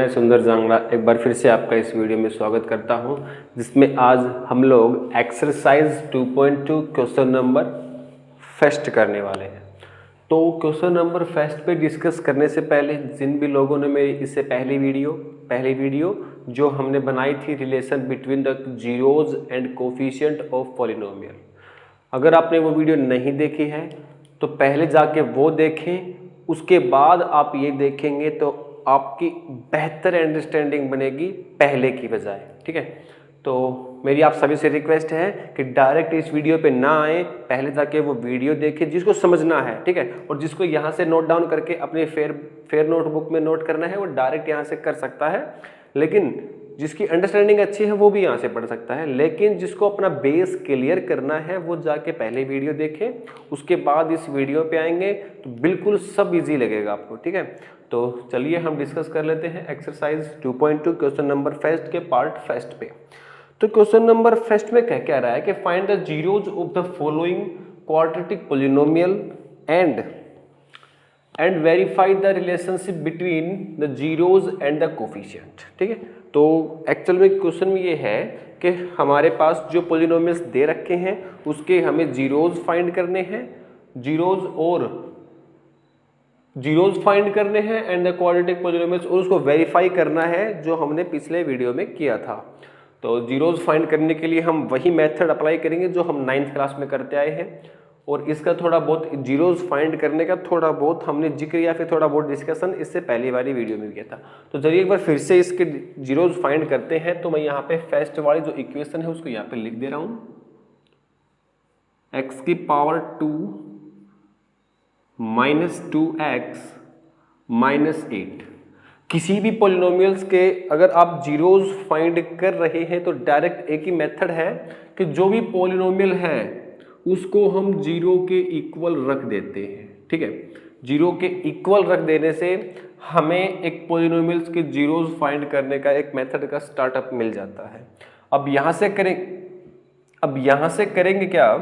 मैं सुंदर जांगड़ा एक बार फिर से आपका इस वीडियो में स्वागत करता हूं, जिसमें आज हम लोग एक्सरसाइज 2.2 क्वेश्चन नंबर फर्स्ट करने वाले हैं। तो क्वेश्चन नंबर फर्स्ट पे डिस्कस करने से पहले जिन भी लोगों ने मेरी इससे पहली वीडियो जो हमने बनाई थी relation between the zeros and coefficient of polynomial, अगर आपने वो वीडियो नहीं देखी है तो पहले जाके वो देखें, उसके बाद आप ये देखेंगे तो आपकी बेहतर अंडरस्टैंडिंग बनेगी पहले की बजाय। ठीक है, तो मेरी आप सभी से रिक्वेस्ट है कि डायरेक्ट इस वीडियो पे ना आए, पहले जाके वो वीडियो देखें जिसको समझना है। ठीक है, और जिसको यहाँ से नोट डाउन करके अपने फेयर नोटबुक में नोट करना है वो डायरेक्ट यहाँ से कर सकता है, लेकिन जिसकी अंडरस्टैंडिंग अच्छी है वो भी यहाँ से पढ़ सकता है। लेकिन जिसको अपना बेस क्लियर करना है वो जाके पहले वीडियो देखें, उसके बाद इस वीडियो पे आएंगे तो बिल्कुल सब इजी लगेगा आपको। ठीक है, तो चलिए हम डिस्कस कर लेते हैं एक्सरसाइज 2.2 क्वेश्चन नंबर फर्स्ट के पार्ट फर्स्ट पे। तो क्वेश्चन नंबर फर्स्ट में क्या रहा है कि find the zeros of the following quadratic polynomial and verify the relationship between the zeros and the coefficient. ठीक है, तो एक्चुअल में क्वेश्चन में ये है कि हमारे पास जो पॉलिनोमियल्स दे रखे हैं उसके हमें जीरोज फाइंड करने हैं, जीरोज फाइंड करने हैं एंड द क्वाड्रेटिक पॉलिनोमियल्स, और उसको वेरीफाई करना है जो हमने पिछले वीडियो में किया था। तो जीरोज फाइंड करने के लिए हम वही मेथड अप्लाई करेंगे जो हम 9th क्लास में करते आए हैं, और इसका थोड़ा बहुत जीरोज फाइंड करने का थोड़ा बहुत हमने जिक्र या फिर थोड़ा बहुत डिस्कशन इससे पहली वाली वीडियो में किया था। तो चलिए एक बार फिर से इसके जीरोज फाइंड करते हैं। तो मैं यहाँ पे फर्स्ट वाली जो इक्वेशन है उसको यहाँ पे लिख दे रहा हूँ, x की पावर 2 माइनस 2x माइनस 8। किसी भी पॉलिनोमियल्स के अगर आप जीरोज फाइंड कर रहे हैं तो डायरेक्ट एक ही मेथड है कि जो भी पॉलिनोमियल है उसको हम जीरो के इक्वल रख देते हैं। ठीक है, जीरो के इक्वल रख देने से हमें एक पॉलिनोमियल्स के जीरोज फाइंड करने का एक मेथड का स्टार्टअप मिल जाता है। अब यहाँ से करेंगे क्या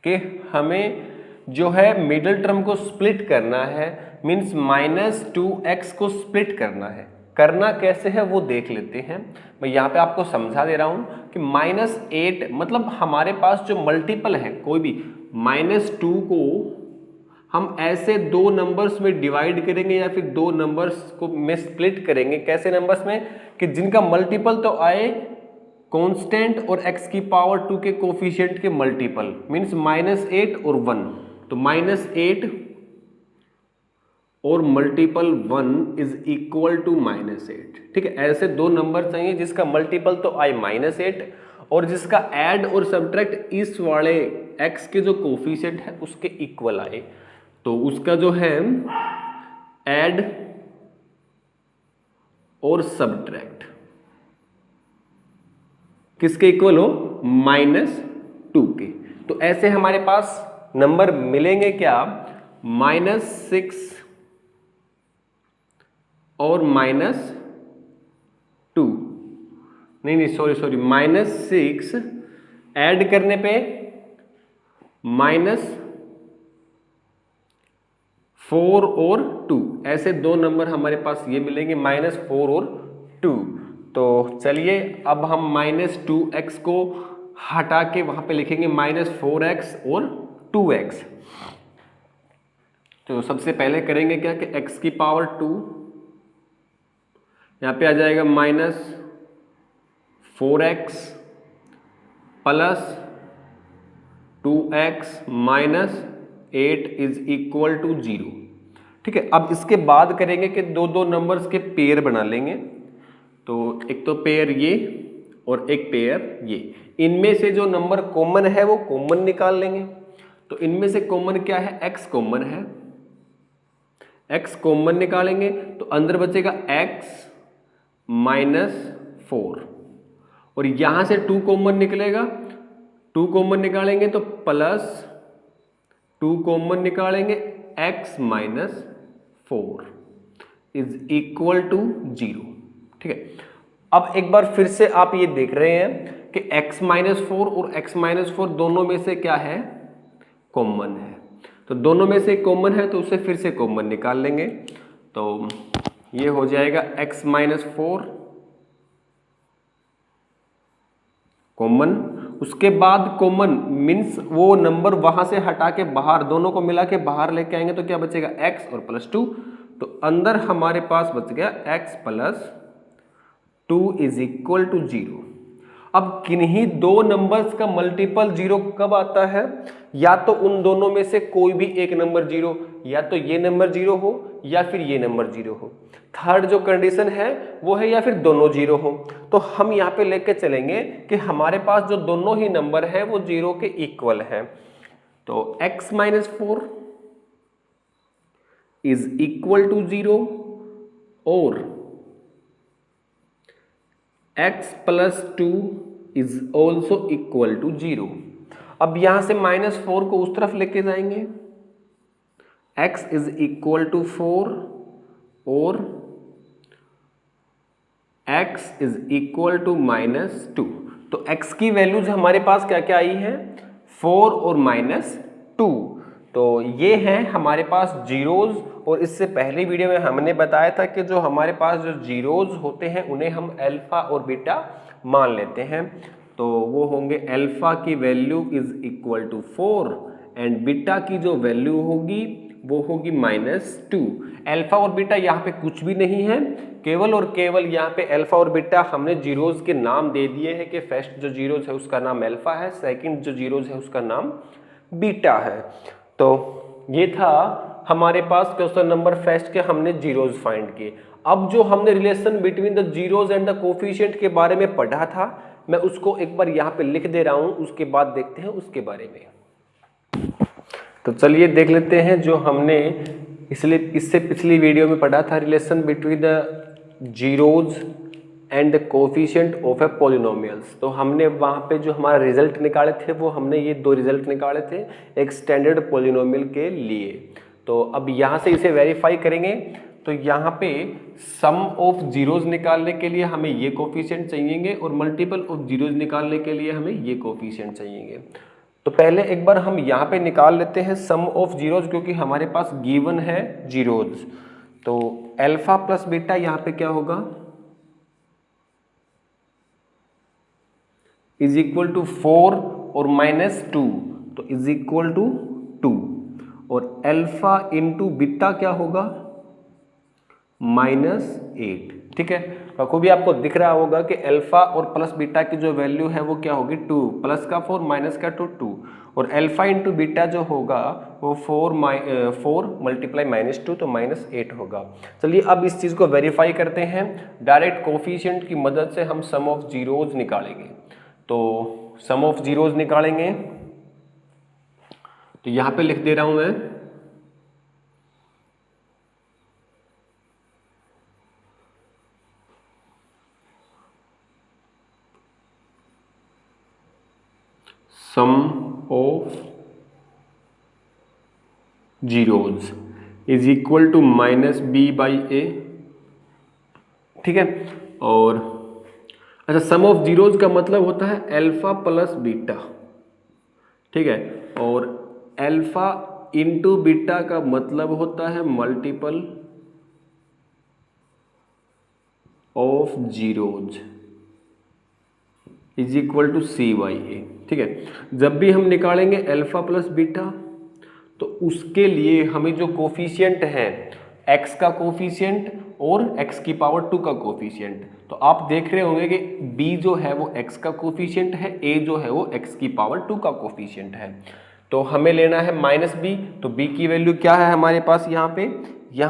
कि हमें जो है मिडिल टर्म को स्प्लिट करना है, मीन्स -2x को स्प्लिट करना है। करना कैसे है वो देख लेते हैं। मैं यहाँ पे आपको समझा दे रहा हूँ कि -8 मतलब हमारे पास जो मल्टीपल है कोई भी, -2 को हम ऐसे दो नंबर्स में डिवाइड करेंगे या फिर दो नंबर्स को में स्प्लिट करेंगे। कैसे नंबर्स में कि जिनका मल्टीपल तो आए कांस्टेंट और x की पावर 2 के कोफिशिएंट के मल्टीपल, मीन्स -8 और 1। तो -8 और मल्टीपल 1 इज इक्वल टू -8। ठीक है, ऐसे दो नंबर चाहिए जिसका मल्टीपल तो आए -8 और जिसका ऐड और सब्ट्रैक्ट इस वाले x के जो कोफिशिएंट है उसके इक्वल आए। तो उसका जो है ऐड और सब्ट्रैक्ट किसके इक्वल हो, -2 के। तो ऐसे हमारे पास नंबर मिलेंगे क्या, -6 और -2, नहीं सॉरी, -6 ऐड करने पे -4 और 2, ऐसे दो नंबर हमारे पास ये मिलेंगे, -4 और 2। तो चलिए अब हम -2x को हटा के वहां पे लिखेंगे -4x और 2x। तो सबसे पहले करेंगे क्या कि x की पावर 2 यहाँ पे आ जाएगा -4x plus 2x minus 8 is equal to 0। ठीक है, अब इसके बाद करेंगे कि दो दो नंबर्स के पेयर बना लेंगे। तो एक तो पेयर ये और एक पेयर ये, इनमें से जो नंबर कॉमन है वो कॉमन निकाल लेंगे। तो इनमें से कॉमन क्या है, x कॉमन है, x कॉमन निकालेंगे तो अंदर बचेगा x -4 और यहां से 2 कॉमन निकलेगा, 2 कॉमन निकालेंगे तो +2 कॉमन निकालेंगे, x -4 इज इक्वल टू 0। ठीक है, अब एक बार फिर से आप ये देख रहे हैं कि x -4 और x -4 दोनों में से क्या है, कॉमन है। तो दोनों में से कॉमन है तो उसे फिर से कॉमन निकाल लेंगे। तो ये हो जाएगा x माइनस 4 कॉमन। उसके बाद कॉमन मीन्स वो नंबर वहां से हटा के बाहर, दोनों को मिला के बाहर लेके आएंगे तो क्या बचेगा x और प्लस 2, तो अंदर हमारे पास बच गया x plus 2 is equal to 0। अब किन्हीं दो नंबर्स का मल्टीपल 0 कब आता है? या तो उन दोनों में से कोई भी एक नंबर 0, या तो ये नंबर 0 हो या फिर ये नंबर 0 हो। थर्ड जो कंडीशन है वो है या फिर दोनों 0 हो। तो हम यहाँ पे लेके चलेंगे कि हमारे पास जो दोनों ही नंबर है वो 0 के इक्वल है। तो x minus 4 is equal to 0 और x plus 2 is also equal to 0। अब यहां से माइनस 4 को उस तरफ लेके जाएंगे, x इज इक्वल टू 4 और x is equal to minus 2। तो x की वैल्यूज हमारे पास क्या क्या आई है? 4 और माइनस 2। तो ये हैं हमारे पास जीरोज। और इससे पहले वीडियो में हमने बताया था कि जो हमारे पास जो जीरोज होते हैं उन्हें हम अल्फा और बीटा मान लेते हैं। तो वो होंगे अल्फा की value is equal to 4 and beta की जो वैल्यू होगी वो होगी -2। अल्फा और बीटा यहाँ पे कुछ भी नहीं है, केवल और केवल यहाँ पे अल्फा और बीटा हमने जीरोज के नाम दे दिए हैं कि फर्स्ट जो जीरोज है उसका नाम अल्फा है, सेकंड जो जीरोज है उसका नाम बीटा है। तो ये था हमारे पास क्वेश्चन नंबर फर्स्ट के, हमने जीरोज फाइंड किए। अब जो हमने relation between the zeros and the coefficient के बारे में पढ़ा था, मैं उसको एक बार यहाँ पे लिख दे रहा हूँ, उसके बाद देखते हैं उसके बारे में। तो चलिए देख लेते हैं जो हमने इससे पिछली वीडियो में पढ़ा था, relation between the zeros and the coefficient of A polynomials. तो हमने वहाँ पे जो हमारा रिजल्ट निकाले थे वो हमने ये दो रिजल्ट निकाले थे एक स्टैंडर्ड पॉलिनोमियल के लिए। तो अब यहाँ से इसे वेरीफाई करेंगे। तो यहाँ पे सम ऑफ जीरोज निकालने के लिए हमें ये कोफिशिएंट चाहिएंगे और मल्टीपल ऑफ जीरोज निकालने के लिए हमें ये कोफिशिएंट चाहिएंगे। तो पहले एक बार हम यहाँ पे निकाल लेते हैं सम ऑफ जीरोज, क्योंकि हमारे पास गिवन है जीरोज। तो अल्फा प्लस बीटा यहाँ पे क्या होगा, इज इक्वल टू 4 और -2, तो इज इक्वल टू 2। और अल्फा इंटू बीटा क्या होगा, -8। ठीक है, बखूबी आपको दिख रहा होगा कि अल्फा और प्लस बीटा की जो वैल्यू है वो क्या होगी 2, प्लस का 4 माइनस का 2। और अल्फा इंटू बीटा जो होगा वो 4 मल्टीप्लाई -2 तो -8 होगा। चलिए अब इस चीज़ को वेरीफाई करते हैं। डायरेक्ट कोफिशिएंट की मदद से हम सम ऑफ जीरोज निकालेंगे। तो सम ऑफ जीरोज निकालेंगे, तो यहां पे लिख दे रहा हूं मैं sum of zeros is equal to -b/a। ठीक है, और अच्छा सम ऑफ जीरोज का मतलब होता है अल्फा प्लस बीटा। ठीक है, और अल्फा इंटू बीटा का मतलब होता है multiple of zeros is equal to c/a। ठीक है, जब भी हम निकालेंगे अल्फा प्लस बीटा तो उसके लिए हमें जो कोफिशिएंट है x का कोफिशिएंट और x की पावर 2 का कोफिशिएंट, तो आप देख रहे होंगे कि b जो है वो x का कोफिशिएंट है, a जो है वो x की पावर 2 का कोफिशिएंट है। तो हमें लेना है -b। तो b की वैल्यू क्या है हमारे पास, यहाँ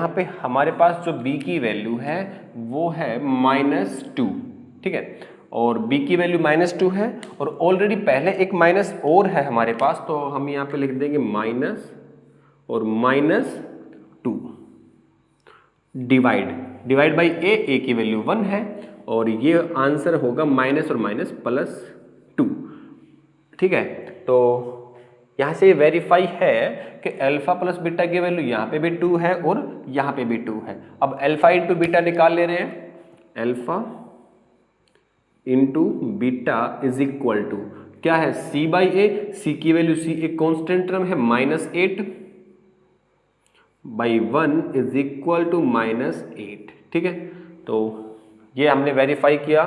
पे हमारे पास जो b की वैल्यू है वो है -2। ठीक है, और b की वैल्यू -2 है और ऑलरेडी पहले एक माइनस और है हमारे पास, तो हम यहाँ पे लिख देंगे माइनस और -2 डिवाइड बाई a की वैल्यू 1 है और ये आंसर होगा माइनस और माइनस +2। ठीक है, तो यहाँ से वेरीफाई है कि अल्फा प्लस बीटा की वैल्यू यहाँ पे भी 2 है और यहाँ पे भी 2 है। अब अल्फा इंटू बीटा निकाल ले रहे हैं, alpha into beta is equal to क्या है c/a। c की वैल्यू c एक कांस्टेंट टर्म है -8/1 इज इक्वल टू -8। ठीक है, तो ये हमने वेरीफाई किया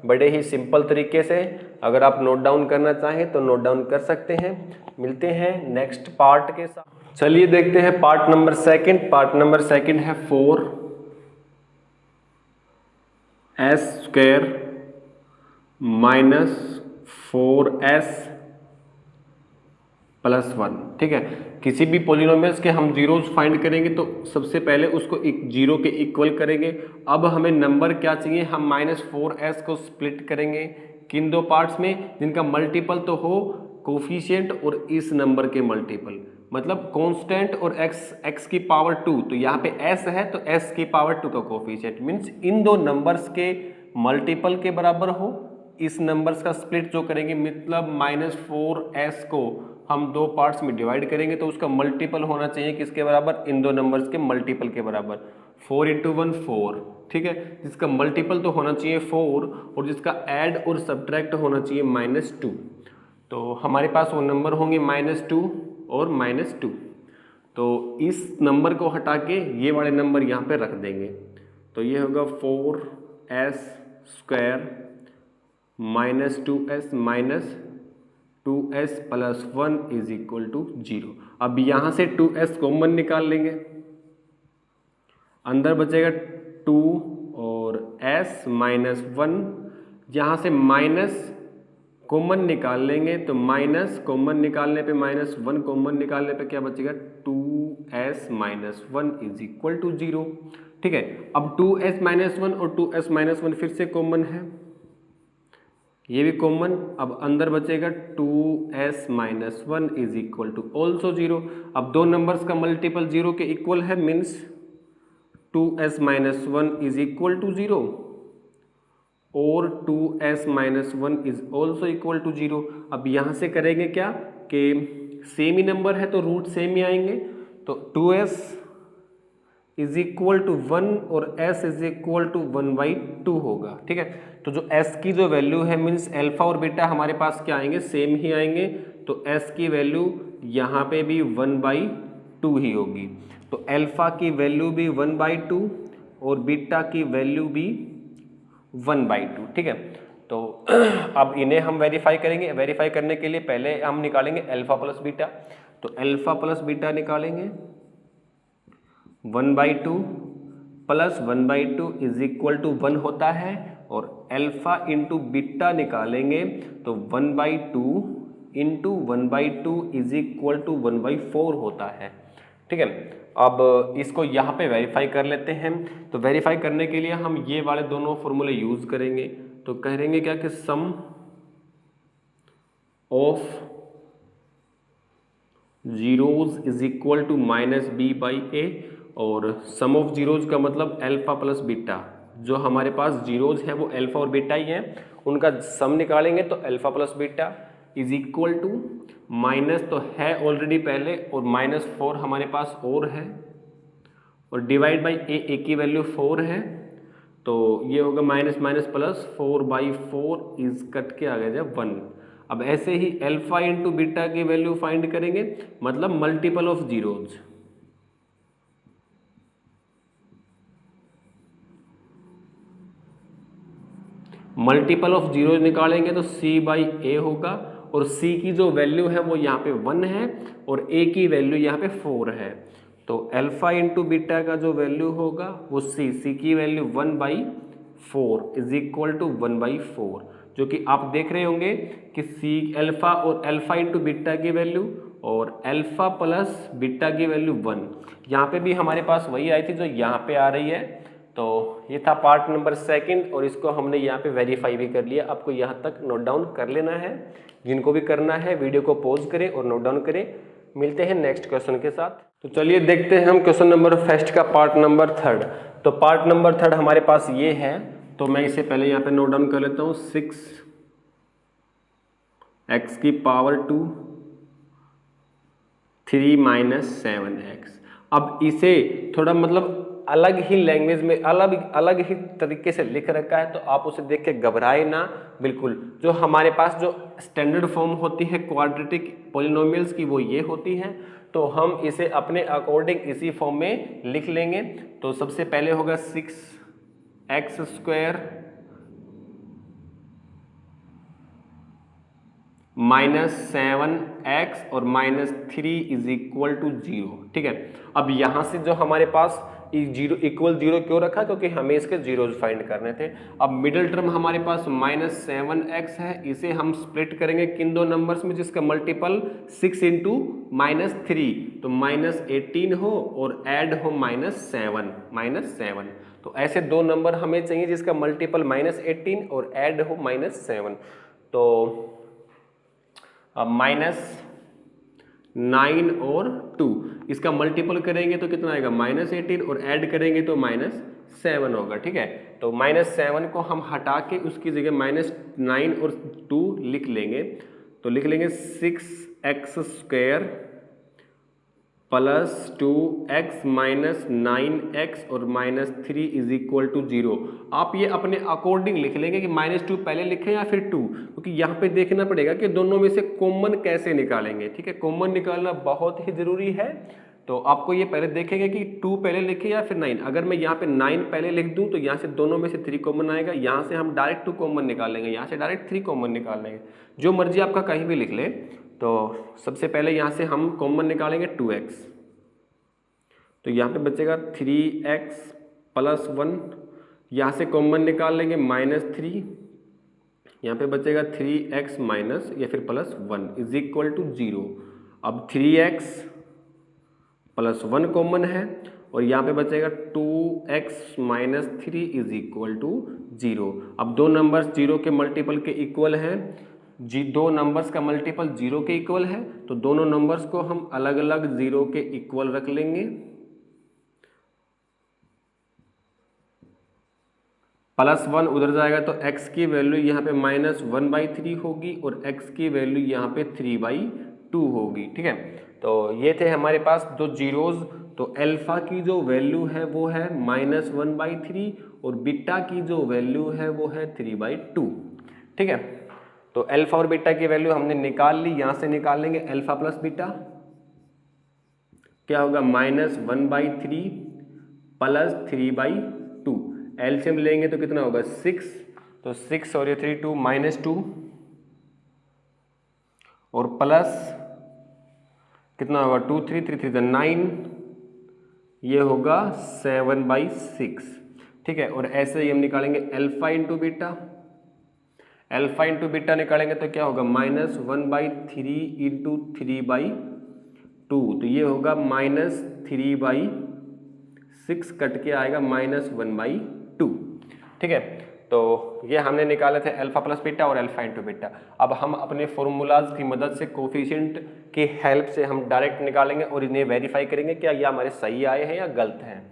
बड़े ही सिंपल तरीके से। अगर आप नोट डाउन करना चाहें तो नोट डाउन कर सकते हैं। मिलते हैं नेक्स्ट पार्ट के साथ। चलिए देखते हैं part number second. Part number second है 4s² माइनस 4s प्लस 1। ठीक है, किसी भी पॉलिनोमियल्स के हम जीरोज फाइंड करेंगे तो सबसे पहले उसको एक जीरो के इक्वल करेंगे। अब हमें नंबर क्या चाहिए, हम -4s को स्प्लिट करेंगे किन दो पार्ट्स में, जिनका मल्टीपल तो हो कोफिशिएंट और इस नंबर के मल्टीपल, मतलब कांस्टेंट और x की पावर 2। तो यहाँ पे s है तो s की पावर 2 का कोफिशिएंट मीन्स इन दो नंबर्स के मल्टीपल के बराबर हो। इस नंबर्स का स्प्लिट जो करेंगे मतलब -4s को हम दो पार्ट्स में डिवाइड करेंगे तो उसका मल्टीपल होना चाहिए किसके बराबर, इन दो नंबर्स के मल्टीपल के बराबर। 4 × 1 4, ठीक है, जिसका मल्टीपल तो होना चाहिए 4 और जिसका ऐड और सब्ट्रैक्ट होना चाहिए -2। तो हमारे पास वो नंबर होंगे -2 और -2। तो इस नंबर को हटा के ये वाले नंबर यहाँ पे रख देंगे। तो ये होगा 4s² minus 2s minus 2s plus 1 is equal to 0। अब यहाँ से 2s कॉमन निकाल लेंगे, अंदर बचेगा 2 और s माइनस 1। यहाँ से माइनस कॉमन निकाल लेंगे तो माइनस कॉमन निकालने पे -1 कॉमन निकालने पे क्या बचेगा, 2s minus 1 is equal to 0। ठीक है, अब 2s माइनस 1 और 2s माइनस 1 फिर से कॉमन है, ये भी कॉमन। अब अंदर बचेगा 2s minus 1 is equal to also 0। अब दो नंबर्स का मल्टीपल 0 के इक्वल है means 2s minus 1 is equal to 0 और 2s minus 1 is also equal to 0। अब यहाँ से करेंगे क्या कि सेम ही नंबर है तो रूट सेम ही आएंगे, तो 2s इज इक्वल टू 1 और s इज इक्वल टू 1/2 होगा। ठीक है, तो जो s की जो वैल्यू है मीन्स अल्फा और बीटा हमारे पास क्या आएंगे, सेम ही आएंगे, तो s की वैल्यू यहाँ पे भी 1/2 ही होगी। तो अल्फा की वैल्यू भी 1/2 और बीटा की वैल्यू भी 1/2। ठीक है, तो अब इन्हें हम वेरीफाई करेंगे। वेरीफाई करने के लिए पहले हम निकालेंगे अल्फा प्लस बीटा। तो अल्फा प्लस बीटा निकालेंगे, 1/2 प्लस 1/2 इज इक्वल टू 1 होता है, और अल्फा इंटू बीटा निकालेंगे तो 1/2 इंटू 1/2 इज इक्वल टू 1/4 होता है। ठीक है, अब इसको यहाँ पे वेरीफाई कर लेते हैं। तो वेरीफाई करने के लिए हम ये वाले दोनों फॉर्मूले यूज करेंगे। तो कहेंगे क्या कि sum of zeros is equal to -b/a, और सम ऑफ जीरोज का मतलब अल्फा प्लस बीटा। जो हमारे पास जीरोज है वो अल्फा और बीटा ही है, उनका सम निकालेंगे तो alpha plus beta is equal to minus तो है ऑलरेडी पहले और -4 हमारे पास और है, और डिवाइड बाई ए की वैल्यू 4 है, तो ये होगा minus minus plus 4/4 is cut के आ गया जब 1। अब ऐसे ही अल्फा इंटू बीटा की वैल्यू फाइंड करेंगे, मतलब multiple of zeros. Multiple of zeros निकालेंगे तो c/a होगा, और c की जो वैल्यू है वो यहाँ पे 1 है और a की वैल्यू यहाँ पे 4 है। तो अल्फा इंटू बीटा का जो वैल्यू होगा वो c की वैल्यू 1/4 इज इक्वल टू 1/4, जो कि आप देख रहे होंगे कि c अल्फा और अल्फा इंटू बीटा की वैल्यू और अल्फा प्लस बीटा की वैल्यू 1, यहाँ पे भी हमारे पास वही आई थी जो यहाँ पे आ रही है। तो ये था पार्ट नंबर सेकंड, और इसको हमने यहाँ पे वेरीफाई भी कर लिया। आपको यहाँ तक नोट डाउन कर लेना है, जिनको भी करना है वीडियो को पॉज करें और नोट डाउन करें। मिलते हैं नेक्स्ट क्वेश्चन के साथ। तो चलिए देखते हैं हम क्वेश्चन नंबर फर्स्ट का पार्ट नंबर थर्ड। तो पार्ट नंबर थर्ड हमारे पास ये है, तो मैं इसे पहले यहाँ पे नोट डाउन कर लेता हूँ। 6x की पावर 2 3 - 7x। अब इसे थोड़ा मतलब अलग ही लैंग्वेज में अलग ही तरीके से लिख रखा है, तो आप उसे देख के घबराए ना बिल्कुल। जो हमारे पास जो स्टैंडर्ड फॉर्म होती है क्वाड्रेटिक पॉलिनोमियल्स की वो ये होती है, तो हम इसे अपने अकॉर्डिंग इसी फॉर्म में लिख लेंगे। तो सबसे पहले होगा 6 एक्स स्क्वायर -7x और -3 इज इक्वल टू 0। ठीक है, अब यहां से जो हमारे पास जीरो इक्वल 0 क्यों रखा, क्योंकि हमें इसके जीरोज फाइंड करने थे। अब मिडिल टर्म हमारे पास -7x है, इसे हम स्प्लिट करेंगे किन दो नंबर्स में जिसका मल्टीपल 6 इंटू -3, तो -18 हो और ऐड हो -7। तो ऐसे दो नंबर हमें चाहिए जिसका मल्टीपल -18 और ऐड हो -7। तो अब -9 और 2 इसका मल्टीपल करेंगे तो कितना आएगा -18 और ऐड करेंगे तो -7 होगा। ठीक है, तो -7 को हम हटा के उसकी जगह -9 और 2 लिख लेंगे, तो लिख लेंगे 6x² plus 2x minus 9x और -3 इज इक्वल टू 0। आप ये अपने अकॉर्डिंग लिख लेंगे कि -2 पहले लिखें या फिर 2, क्योंकि यहाँ पे देखना पड़ेगा कि दोनों में से कॉमन कैसे निकालेंगे। ठीक है, कॉमन निकालना बहुत ही जरूरी है। तो आपको ये पहले देखेंगे कि 2 पहले लिखे या फिर 9। अगर मैं यहाँ पे 9 पहले लिख दूँ तो यहाँ से दोनों में से 3 कॉमन आएगा, यहाँ से हम डायरेक्ट 2 कॉमन निकालेंगे, यहाँ से डायरेक्ट 3 कॉमन निकाल लेंगे। जो मर्जी आपका कहीं भी लिख ले। तो सबसे पहले यहाँ से हम कॉमन निकालेंगे 2x, तो यहाँ पे बचेगा 3x प्लस 1, यहाँ से कॉमन निकाल लेंगे -3, यहाँ पे बचेगा 3x माइनस या फिर प्लस 1 इज इक्वल टू 0। अब 3x प्लस 1 कॉमन है और यहाँ पे बचेगा 2x minus 3 is equal to 0। अब दो नंबर्स 0 के मल्टीपल के इक्वल हैं, दो नंबर्स का मल्टीपल 0 के इक्वल है, तो दोनों नंबर्स को हम अलग अलग 0 के इक्वल रख लेंगे। +1 उधर जाएगा तो x की वैल्यू यहाँ पे -1/3 होगी और x की वैल्यू यहाँ पे 3/2 होगी। ठीक है, तो ये थे हमारे पास दो जीरोज। तो अल्फा की जो वैल्यू है वो है -1/3 और बीटा की जो वैल्यू है वो है 3/2। ठीक है, तो अल्फा और बीटा की वैल्यू हमने निकाल ली। यहाँ से निकाल लेंगे अल्फा प्लस बीटा, क्या होगा -1/3 प्लस 3/2। एलसीएम लेंगे तो कितना होगा 6, तो 6 और ये 3 2 -2 और प्लस कितना होगा 2 3 3 3 9, ये होगा 7/6। ठीक है, और ऐसे ही हम निकालेंगे alpha into beta, alpha into beta निकालेंगे तो क्या होगा -1/3 इंटू 3/2, तो ये होगा -3/6 कट के आएगा -1/2। ठीक है, तो ये हमने निकाले थे अल्फा प्लस बीटा और अल्फा इंटू बीटा। अब हम अपने फॉर्मूलाज की मदद से कोफिशिएंट की हेल्प से हम डायरेक्ट निकालेंगे और इन्हें वेरीफाई करेंगे क्या ये हमारे सही आए हैं या गलत हैं।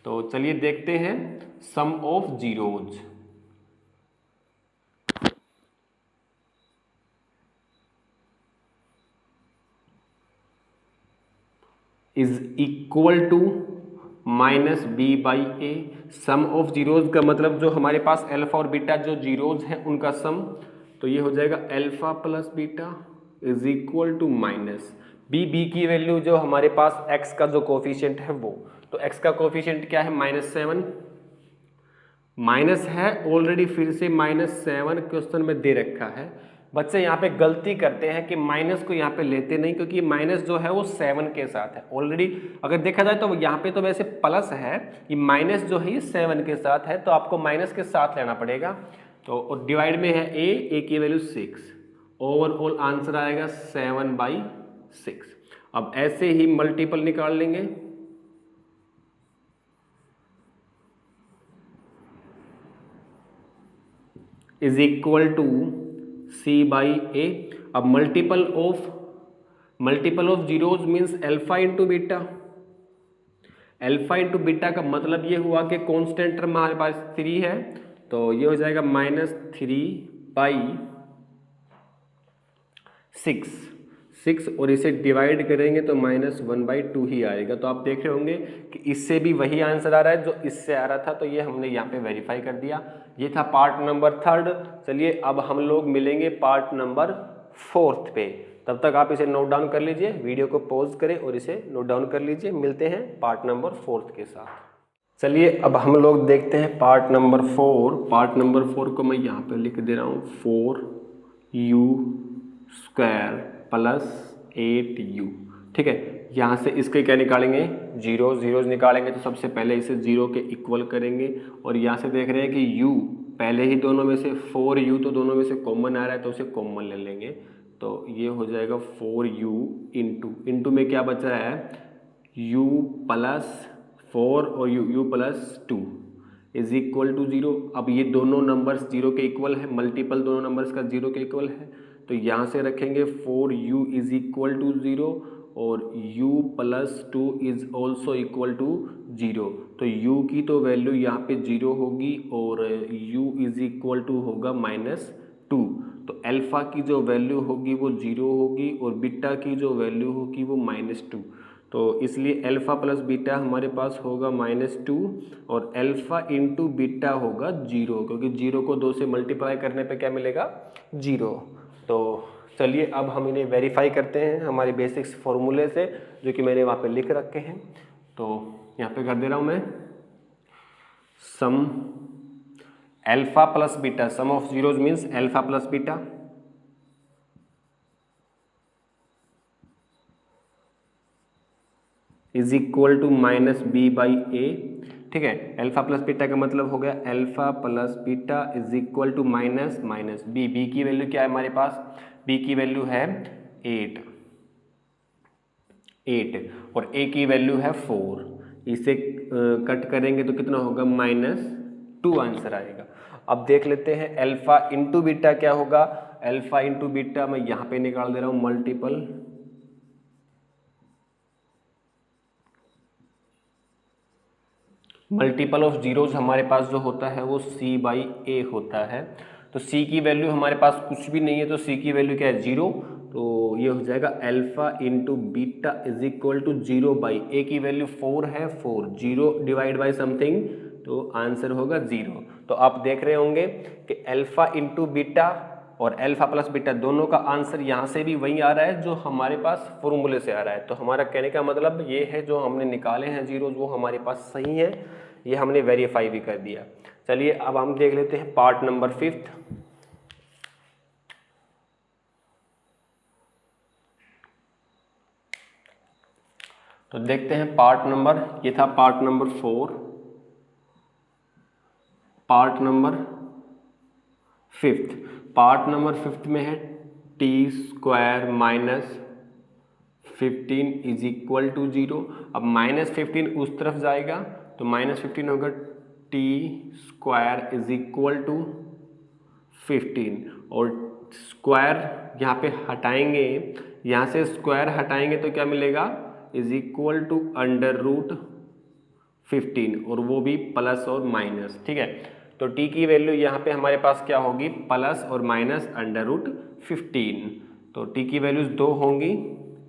तो चलिए देखते हैं sum of zeros. Is equal to -b/a। Sum of zeros का मतलब जो हमारे पास अल्फा और बीटा जो जीरोज हैं उनका सम, तो ये हो जाएगा alpha plus beta is equal to minus B की वैल्यू जो हमारे पास x का जो कोफिशिएंट है वो, तो x का कोफिशिएंट क्या है -7 माइनस है ऑलरेडी, फिर से -7 क्वेश्चन में दे रखा है। बच्चे यहाँ पे गलती करते हैं कि माइनस को यहाँ पे लेते नहीं, क्योंकि माइनस जो है वो 7 के साथ है ऑलरेडी। अगर देखा जाए तो यहाँ पे तो वैसे प्लस है, ये माइनस जो है ये 7 के साथ है, तो आपको माइनस के साथ लेना पड़ेगा। तो डिवाइड में है a की वैल्यू 6, ओवरऑल आंसर आएगा 7/6। अब ऐसे ही मल्टीपल निकाल लेंगे, इज इक्वल टू c/a। अब multiple of zeros means alpha into beta. Alpha into beta का मतलब ये हुआ कि कांस्टेंट टर्म हमारे पास 3 है, तो ये हो जाएगा -3/6 और इसे डिवाइड करेंगे तो -1/2 ही आएगा। तो आप देख रहे होंगे कि इससे भी वही आंसर आ रहा है जो इससे आ रहा था, तो ये हमने यहाँ पे वेरीफाई कर दिया। ये था पार्ट नंबर 3। चलिए अब हम लोग मिलेंगे पार्ट नंबर 4 पे। तब तक आप इसे नोट डाउन कर लीजिए, वीडियो को पॉज करें और इसे नोट डाउन कर लीजिए। मिलते हैं पार्ट नंबर 4 के साथ। चलिए अब हम लोग देखते हैं पार्ट नंबर 4। पार्ट नंबर 4 को मैं यहाँ पे लिख दे रहा हूँ 4u² प्लस 8u। ठीक है, यहाँ से इसके क्या निकालेंगे, जीरोज निकालेंगे। तो सबसे पहले इसे 0 के इक्वल करेंगे और यहाँ से देख रहे हैं कि u पहले ही दोनों में से 4u तो दोनों में से कॉमन आ रहा है तो उसे कॉमन ले लेंगे। तो ये हो जाएगा 4u इंटू में क्या बच रहा है u प्लस 4 और u plus 2 is equal to 0। अब ये दोनों नंबर्स 0 के इक्वल है, मल्टीपल दोनों नंबर्स का 0 के इक्वल है। तो यहाँ से रखेंगे 4u इज इक्वल टू 0 और u plus 2 is also equal to 0। तो u की तो वैल्यू यहाँ पे 0 होगी और u इज इक्वल टू होगा -2। तो अल्फा की जो वैल्यू होगी वो 0 होगी और बीटा की जो वैल्यू होगी वो -2। तो इसलिए अल्फा प्लस बीटा हमारे पास होगा -2 और अल्फा इंटू बीटा होगा 0, क्योंकि 0 को 2 से मल्टीप्लाई करने पे क्या मिलेगा 0। तो चलिए अब हम इन्हें वेरीफाई करते हैं हमारे बेसिक्स फॉर्मूले से, जो कि मैंने वहाँ पे लिख रखे हैं। तो यहाँ पे कर दे रहा हूँ मैं sum alpha plus beta, sum of zeros means alpha plus beta is equal to -b/a। ठीक है, अल्फा प्लस बीटा का मतलब हो गया alpha plus beta is equal to minus b. B की वैल्यू क्या है हमारे पास, बी की वैल्यू है 8 और a की वैल्यू है 4। इसे कट करेंगे तो कितना होगा -2 आंसर आएगा। अब देख लेते हैं अल्फा इंटू बीटा क्या होगा। अल्फा इंटू बीटा मैं यहाँ पे निकाल दे रहा हूँ मल्टीपल ऑफ जीरोज हमारे पास जो होता है वो c/a होता है। तो c की वैल्यू हमारे पास कुछ भी नहीं है, तो c की वैल्यू क्या है 0। तो ये हो जाएगा alpha into beta is equal to 0/a की वैल्यू 4 है, 4 0 डिवाइड बाई समथिंग तो आंसर होगा 0। तो आप देख रहे होंगे कि अल्फा इंटू बीटा और अल्फा प्लस बीटा दोनों का आंसर यहाँ से भी वही आ रहा है जो हमारे पास फॉर्मूले से आ रहा है। तो हमारा कहने का मतलब ये है जो हमने निकाले हैं जीरोज वो हमारे पास सही है, ये हमने वेरीफाई भी कर दिया। चलिए अब हम देख लेते हैं पार्ट नंबर 5। तो देखते हैं पार्ट नंबर, ये था part number 4। Part number 5, part number 5 में है t² minus 15 is equal to 0। अब -15 उस तरफ जाएगा तो -15 होगा t² इज इक्वल टू 15 और स्क्वायर यहाँ पे हटाएंगे, यहाँ से स्क्वायर हटाएंगे तो क्या मिलेगा इज इक्वल टू √15 और वो भी प्लस और माइनस। ठीक है, तो t की वैल्यू यहाँ पे हमारे पास क्या होगी प्लस और माइनस √15। तो t की वैल्यूज 2 होंगी।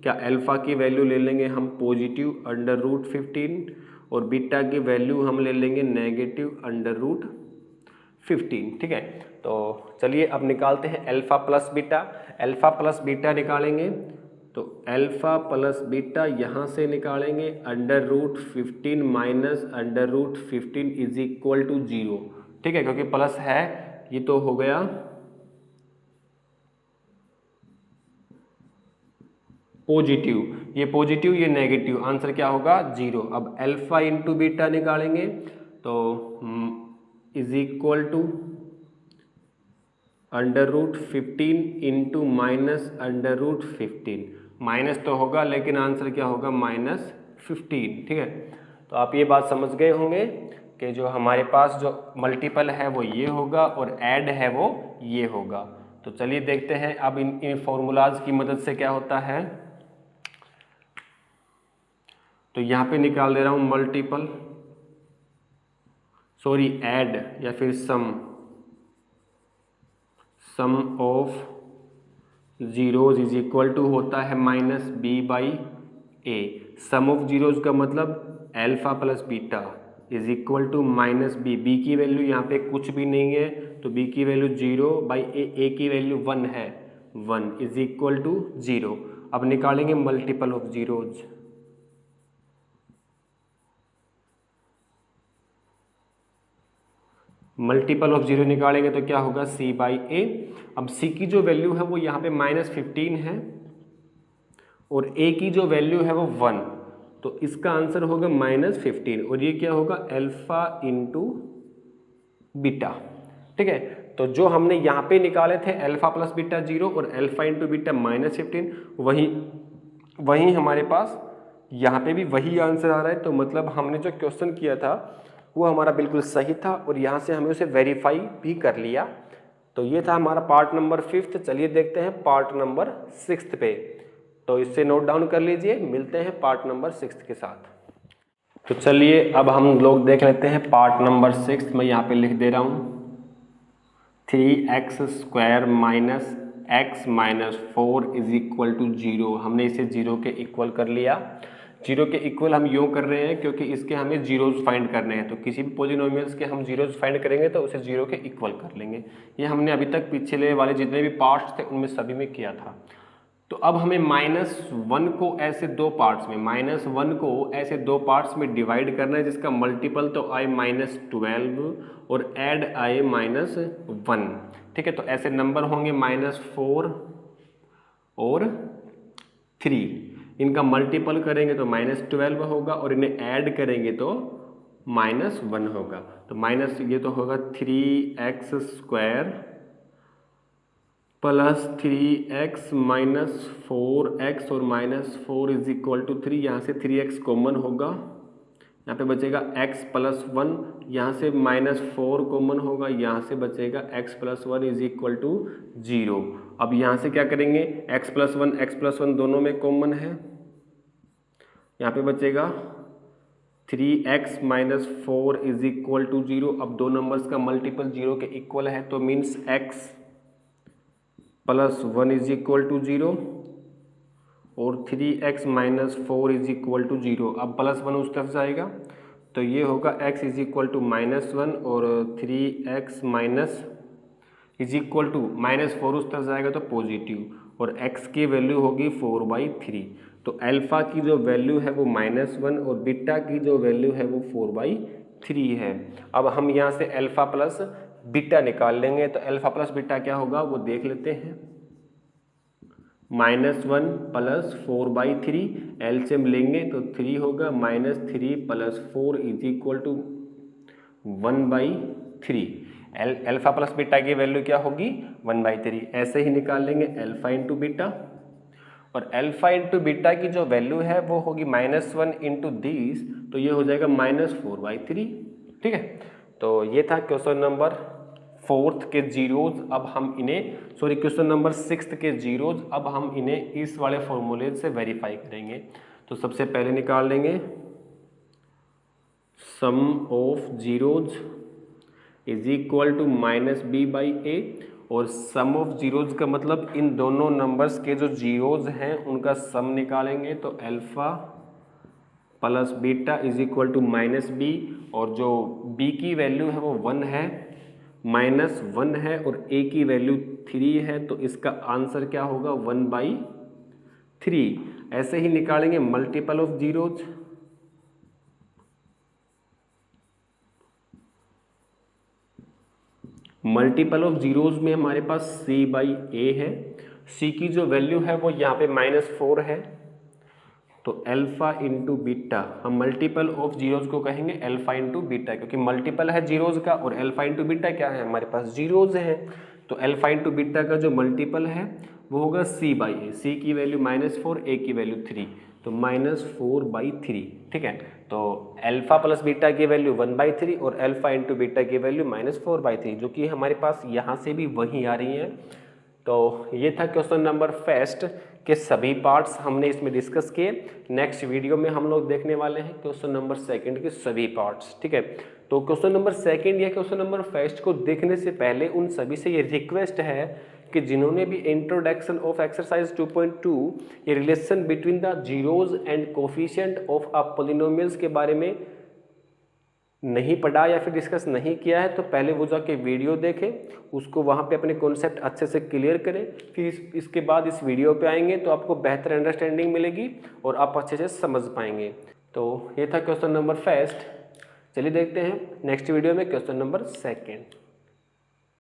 क्या अल्फा की वैल्यू ले लेंगे हम पॉजिटिव √15 और बीटा की वैल्यू हम ले लेंगे नेगेटिव √15। ठीक है, तो चलिए अब निकालते हैं alpha plus beta. Alpha plus beta निकालेंगे तो अल्फा प्लस बीटा यहाँ से निकालेंगे √15 माइनस √15 इज इक्वल टू 0। ठीक है, क्योंकि प्लस है ये तो हो गया पॉजिटिव, ये पॉजिटिव ये नेगेटिव, आंसर क्या होगा 0। अब अल्फा इंटू बीटा निकालेंगे तो is equal to √15 into minus √15, minus तो होगा लेकिन आंसर क्या होगा -15। ठीक है, तो आप ये बात समझ गए होंगे कि जो हमारे पास जो मल्टीपल है वो ये होगा और ऐड है वो ये होगा। तो चलिए देखते हैं अब इन फॉर्मूलाज की मदद से क्या होता है। तो यहाँ पे निकाल दे रहा हूँ मल्टीपल ऐड या फिर sum of zeros is equal to होता है -b/a। सम ऑफ जीरोज का मतलब alpha plus beta is equal to -b। b की वैल्यू यहाँ पे कुछ भी नहीं है तो b की वैल्यू 0/a, a की वैल्यू 1 है, 1 इज इक्वल टू 0। अब निकालेंगे multiple of zeros. Multiple of 0 निकालेंगे तो क्या होगा c/a। अब c की जो वैल्यू है वो यहाँ पे -15 है और a की जो वैल्यू है वो 1, तो इसका आंसर होगा -15 और ये क्या होगा अल्फा इंटू बीटा। ठीक है, तो जो हमने यहाँ पे निकाले थे अल्फा प्लस बीटा 0 और अल्फा इंटू बीटा -15, वही हमारे पास यहाँ पे भी वही आंसर आ रहा है। तो मतलब हमने जो क्वेश्चन किया था वो हमारा बिल्कुल सही था और यहाँ से हमें उसे वेरीफाई भी कर लिया। तो ये था हमारा पार्ट नंबर 5। चलिए देखते हैं पार्ट नंबर 6 पे। तो इससे नोट डाउन कर लीजिए, मिलते हैं पार्ट नंबर 6 के साथ। तो चलिए अब हम लोग देख लेते हैं पार्ट नंबर 6। मैं यहाँ पे लिख दे रहा हूँ 3x² minus x minus 4 is equal to 0। हमने इसे 0 के इक्वल कर लिया। 0 के इक्वल हम यूँ कर रहे हैं क्योंकि इसके हमें जीरोज फाइंड करने हैं। तो किसी भी पॉलिनोमियल्स के हम जीरोज फाइंड करेंगे तो उसे 0 के इक्वल कर लेंगे। ये हमने अभी तक पिछले वाले जितने भी पार्ट्स थे उनमें सभी में किया था। तो अब हमें -1 को ऐसे दो पार्ट्स में डिवाइड करना है जिसका मल्टीपल तो आए -12 और ऐड आए -1। ठीक है, तो ऐसे नंबर होंगे -4 और 3। इनका मल्टीपल करेंगे तो -12 होगा और इन्हें ऐड करेंगे तो -1 होगा। तो माइनस ये तो होगा 3x² plus 3x minus 4x और -4 इज इक्वल टू 3। यहाँ से 3x कॉमन होगा, यहाँ पे बचेगा x प्लस 1, यहाँ से -4 कॉमन होगा, यहाँ से बचेगा x plus 1 is equal to 0। अब यहाँ से क्या करेंगे x प्लस 1 दोनों में कॉमन है, यहाँ पे बचेगा 3x minus 4 is equal to 0। अब दो नंबर्स का मल्टीपल 0 के इक्वल है तो means x plus 1 is equal to 0 और 3x minus 4 is equal to 0। अब +1 उस तरफ जाएगा तो ये होगा x इज इक्वल टू -1 और 3x minus is equal to -4 उस तरफ जाएगा तो पॉजिटिव और x की वैल्यू होगी 4/3। तो अल्फा की जो वैल्यू है वो -1 और बीटा की जो वैल्यू है वो 4/3 है। अब हम यहाँ से अल्फा प्लस बीटा निकाल लेंगे तो अल्फा प्लस बीटा क्या होगा वो देख लेते हैं। -1 प्लस 4/3 एलसीएम लेंगे तो 3 होगा, -3 plus 4 is equal to 1/3। Alpha plus beta की वैल्यू क्या होगी 1/3। ऐसे ही निकाल लेंगे अल्फा इंटू बीटा और अल्फा इंटू बीटा की जो वैल्यू है वो होगी -1 इंटू दिस, तो ये हो जाएगा -4/3। ठीक है, तो ये था क्वेश्चन नंबर 4 के जीरोज। अब हम इन्हें क्वेश्चन नंबर 6 के जीरोज अब हम इन्हें इस वाले फॉर्मूले से वेरीफाई करेंगे। तो सबसे पहले निकाल लेंगे sum of zeros is equal to -b/a और सम ऑफ जीरोज का मतलब इन दोनों नंबर्स के जो जीरोज हैं उनका सम निकालेंगे तो alpha plus beta is equal to -b और जो b की वैल्यू है वो 1 है, -1 है और a की वैल्यू 3 है, तो इसका आंसर क्या होगा 1/3। ऐसे ही निकालेंगे multiple of zeros. Multiple of zeros में हमारे पास c/a है। c की जो वैल्यू है वो यहाँ पे -4 है, तो अल्फा इंटू बीटा, हम मल्टीपल ऑफ जीरोज को कहेंगे अल्फा इंटू बीटा, क्योंकि मल्टीपल है जीरोज का और अल्फा इंटू बीटा क्या है हमारे पास जीरोज हैं। तो अल्फा इंटू बीटा का जो मल्टीपल है वो होगा c/a। c की वैल्यू -4, a की वैल्यू 3, तो -4/3। ठीक है, तो अल्फा प्लस बीटा की वैल्यू 1/3 और अल्फा इंटू बीटा की वैल्यू -4/3, जो कि हमारे पास यहाँ से भी वही आ रही है। तो ये था क्वेश्चन नंबर फर्स्ट के सभी पार्ट्स हमने इसमें डिस्कस किए। नेक्स्ट वीडियो में हम लोग देखने वाले हैं क्वेश्चन नंबर सेकंड के सभी पार्ट्स। ठीक है, तो क्वेश्चन नंबर सेकंड या क्वेश्चन नंबर फर्स्ट को देखने से पहले उन सभी से ये रिक्वेस्ट है कि जिन्होंने भी इंट्रोडक्शन ऑफ एक्सरसाइज 2.2 ये relation between the zeros and coefficient of a polynomials के बारे में नहीं पढ़ा या फिर डिस्कस नहीं किया है तो पहले वो जाके वीडियो देखें, उसको वहाँ पे अपने कॉन्सेप्ट अच्छे से क्लियर करें। फिर इसके बाद इस वीडियो पे आएंगे तो आपको बेहतर अंडरस्टैंडिंग मिलेगी और आप अच्छे से समझ पाएंगे। तो ये था क्वेश्चन नंबर फर्स्ट। चलिए देखते हैं नेक्स्ट वीडियो में क्वेश्चन नंबर 2।